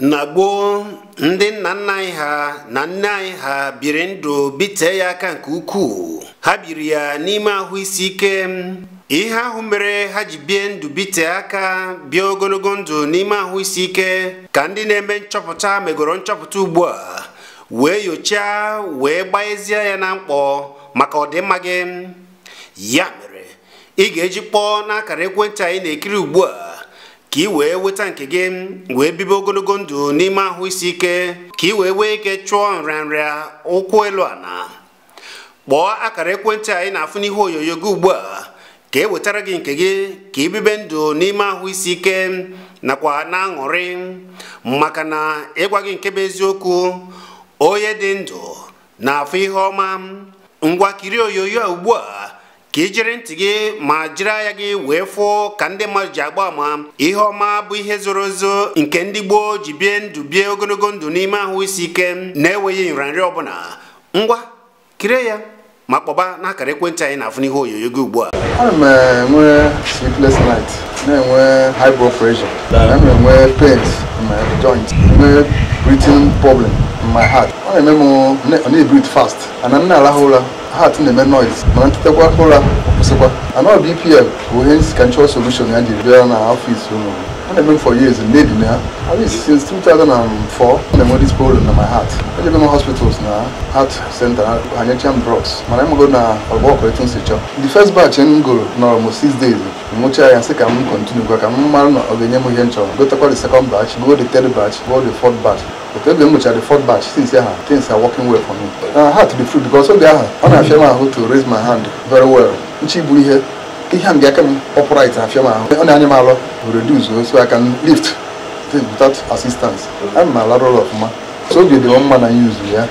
Na gboo ndị nna nna anyị ha na nne anyị ha biri ndụ bite ya aka nke ukwuu. Ha biri ya n'ime ahụ isi ike. Ihe ahụ mere ha ji bie ndụ bite aka bịa ogologo ndụ n'ime ahụ isi ike ka ndị na-eme nchọpụta megoro nchọpụta ugbu a wee yochaa wee gbaezie ya na mkpọ maka ọdịmma gị. Ya mere ị ga-eji kpọọ n'akara ekwentị anyị na-ekiri ugbu a ka ị wee weta nke gị wee bibe ogologo ndụ n'ime ahụ isi ike ka ị wee ike chụọ nrịanrịa ụkwụ elu ana. Kpọọ akara ekwentị anyị na-afụ n'ihu onyonyo gị ugbu a ka e wetara gị nke gị ka ị bibe ndụ n'ime ahụ isi ike nakwa na-aṅụrị, maka na ịgwa gị nke bụ eziokwu, onye dị ndụ na-afụ ihe ọma. Ngwa kiri onyonyo a ugbu a ka i jiri ntị gị ma jiri anya gị wee fụọ ka ndị mmadụ ji agba ama ihe ọma bụ ihe zoro ezo nke ndị gboo ji bie ndụ bie ogologo ndụ n'ime ahụ isi ike na-enweghị nrịanrịa ọbụla. Ngwa kiri ya ma kpọba n'akara ekwentị anyị na-afụ n'ihu onyonyo gị ugbu a. Ana m enwe sleepless night, na-enwe high blood pressure, ana m enwe pains in my joint, enwe breathing problem in my heart. Ọ na-eme m na-breathe fast, ana m na-arahụ ụra, heart na-eme noise, mana ntetekwa ụra kwụsịkwa. Ana BPM bụ ihe nsi ka nchọ solution ya jiri bịa na ọfịs ụlọ. Ọ na-eme m for years, na-ebi na at least since 2004, ọ na-enwe this problem na my heart. I live in hospitals na heart center, Hanyecham drugs, mana I'm going na operating sector. The first batch m goro nọrọ m 6 days. Mụcha ya sị ka m continue ka m mara na ọ ga-enye m ihe nchọrọ. Gotakwa the second batch, go the third batch, go the fourth batch. But ebe m mụchara the fourth batch, since ya things are working well for me. I had to be free because oge ahụ ọ na-afịa m ahụ to raise my hand very well. Nchi bụ ihe m ga-aka m upright afịa m ahụ. Ọ na-anya m alọ reduce so I can lift without assistance. I'm a lot of ma. So oge dị mma na use ya.